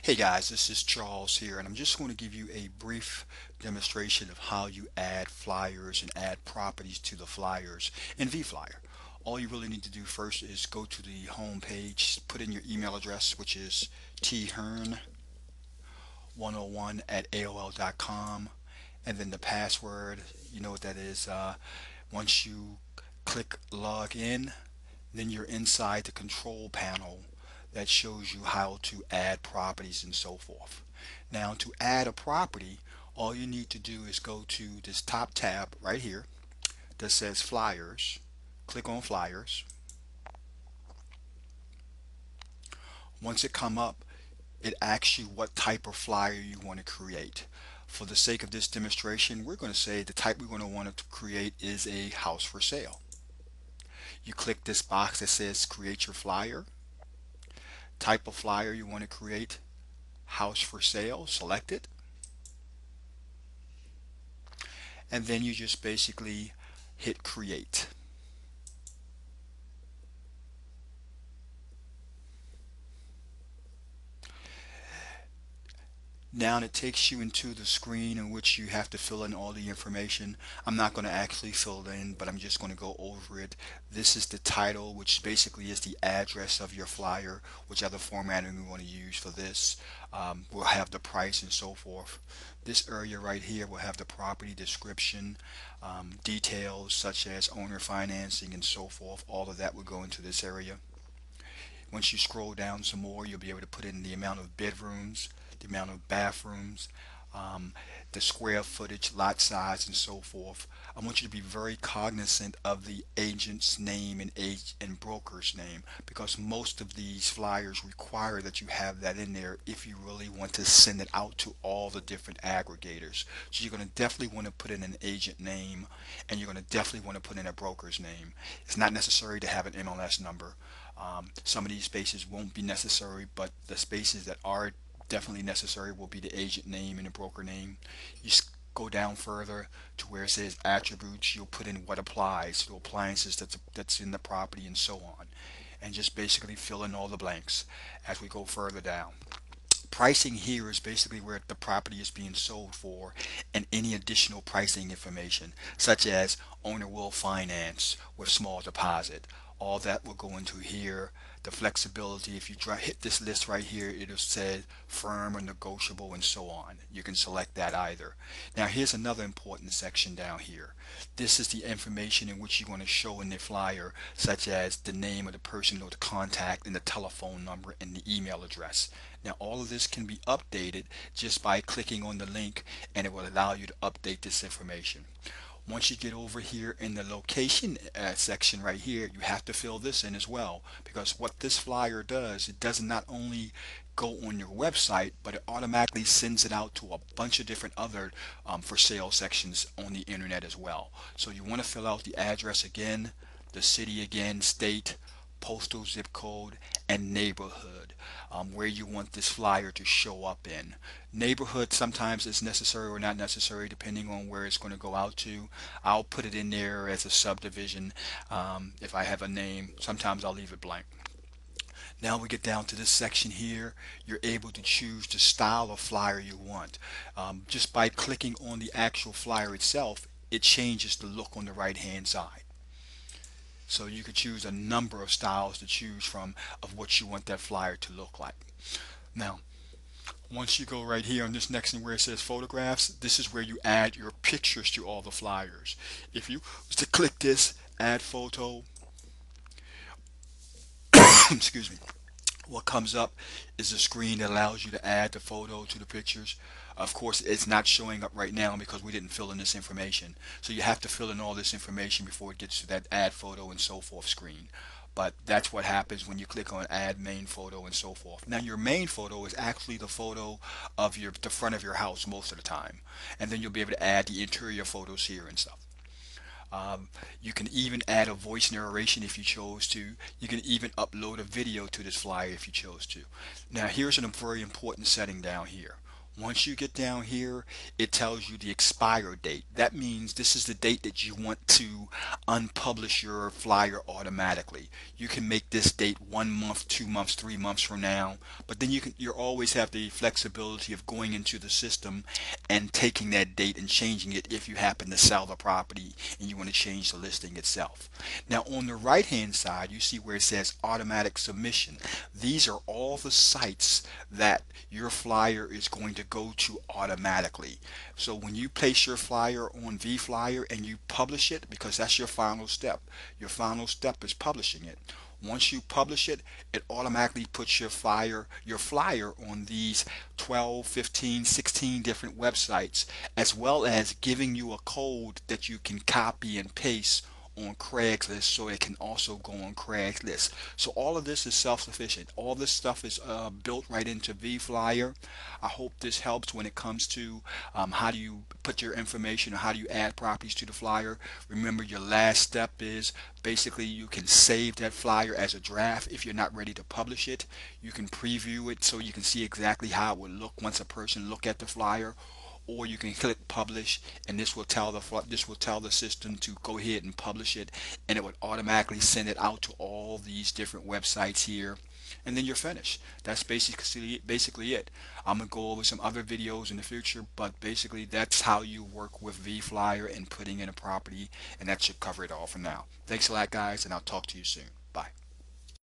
Hey guys, this is Charles here, and I'm just going to give you a brief demonstration of how you add flyers and add properties to the flyers in vFlyer. All you really need to do first is go to the home page, put in your email address, which is thehern101 at AOL.com, and then the password, you know what that is. Once you click log in, then you're inside the control panel that shows you how to add properties and so forth. Now, to add a property, all you need to do is go to this top tab right here that says Flyers. Click on Flyers. Once it come up, it asks you what type of flyer you want to create. For the sake of this demonstration, we're going to say the type we're going to want to create is a house for sale. You click this box that says create your flyer. Type of flyer you want to create, house for sale, select it, and then you just basically hit create. Now it takes you into the screen in which you have to fill in all the information. I'm not going to actually fill it in, but I'm just going to go over it. This is the title, which basically is the address of your flyer, whichever formatting we want to use for this. We'll have the price and so forth. This area right here will have the property description, details such as owner financing and so forth. All of that will go into this area. Once you scroll down some more, you'll be able to put in the amount of bedrooms, the amount of bathrooms, um, the square footage, lot size, and so forth. I want you to be very cognizant of the agent's name and broker's name, because most of these flyers require that you have that in there if you really want to send it out to all the different aggregators. So you're going to definitely want to put in an agent name, and you're going to definitely want to put in a broker's name. It's not necessary to have an MLS number. Some of these spaces won't be necessary, but the spaces that are definitely necessary will be the agent name and the broker name. You go down further to where it says attributes. You'll put in what applies to appliances that's in the property and so on, and just basically fill in all the blanks as we go further down. Pricing here is basically where the property is being sold for, and any additional pricing information such as owner will finance with small deposit. All that will go into here. The flexibility, if you hit this list right here, it'll say firm or negotiable and so on. You can select that either. Now here's another important section down here. This is the information in which you're going to show in the flyer, such as the name of the person or the contact and the telephone number and the email address. Now all of this can be updated just by clicking on the link, and it will allow you to update this information. Once you get over here in the location section right here, you have to fill this in as well, because what this flyer does, it does not only go on your website, but it automatically sends it out to a bunch of different other for sale sections on the internet as well. So you want to fill out the address again, the city again, state, postal zip code, and neighborhood, where you want this flyer to show up in. Neighborhood sometimes is necessary or not necessary depending on where it's going to go out to. I'll put it in there as a subdivision. If I have a name, sometimes I'll leave it blank. Now we get down to this section here. You're able to choose the style of flyer you want. Just by clicking on the actual flyer itself, it changes the look on the right hand side. So you could choose a number of styles to choose from of what you want that flyer to look like. Now, once you go right here on this next one where it says photographs, this is where you add your pictures to all the flyers. If you was to click this, add photo, excuse me, what comes up is a screen that allows you to add the photo to the pictures. Of course, it's not showing up right now because we didn't fill in this information. So you have to fill in all this information before it gets to that add photo and so forth screen. But that's what happens when you click on add main photo and so forth. Now your main photo is actually the photo of the front of your house most of the time. And then you'll be able to add the interior photos here and stuff. You can even add a voice narration if you chose to. You can even upload a video to this flyer if you chose to. Now here's a very important setting down here. Once you get down here, it tells you the expire date. That means this is the date that you want to unpublish your flyer automatically. You can make this date 1 month, 2 months, 3 months from now, but then you always have the flexibility of going into the system and taking that date and changing it if you happen to sell the property and you want to change the listing itself. Now on the right hand side, you see where it says automatic submission. These are all the sites that your flyer is going to go to automatically. So when you place your flyer on vFlyer and you publish it, because that's your final step is publishing it. Once you publish it, it automatically puts your flyer on these 12, 15, 16 different websites, as well as giving you a code that you can copy and paste on Craigslist, so it can also go on Craigslist. So all of this is self-sufficient. All this stuff is built right into vFlyer. I hope this helps when it comes to how do you put your information or how do you add properties to the flyer. Remember, your last step is basically you can save that flyer as a draft if you're not ready to publish it. You can preview it so you can see exactly how it would look once a person look at the flyer, or you can click publish, and this will tell the system to go ahead and publish it, and it would automatically send it out to all these different websites here, and then you're finished. That's basically it. I'm gonna go over some other videos in the future, but basically that's how you work with vFlyer and putting in a property, and that should cover it all for now. Thanks a lot, guys, and I'll talk to you soon. Bye.